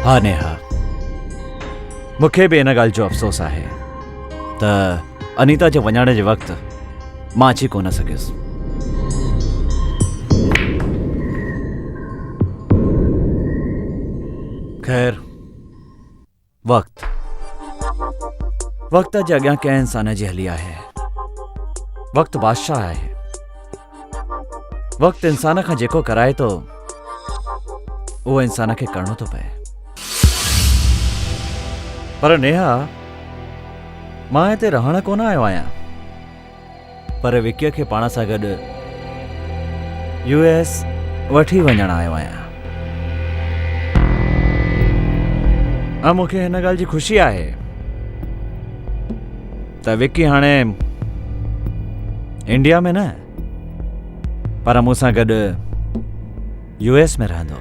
हाँ नेहा, मूंखे बि इन ॻाल्हि जो अफ़सोस आहे त अनीता जे वञण जे वक़्तु मां अची कोन सघियुसि। ख़ैर, वक़्त जे अॻियां कंहिं इंसान जी हली आहे। वक़्तु बादशाह आहे। वक़्तु इंसान खां जेको कराए थो उहो इंसान खे करणो थो पए। पर नेहा, मां हिते रहण कोन आयो आहियां, पर विकीअ खे पाण सां गॾु US वठी वञण आयो आहियां। ऐं मूंखे हिन ॻाल्हि जी ख़ुशी आहे त विकी हाणे इंडिया में न, पर मूंसां गॾु US में रहंदो।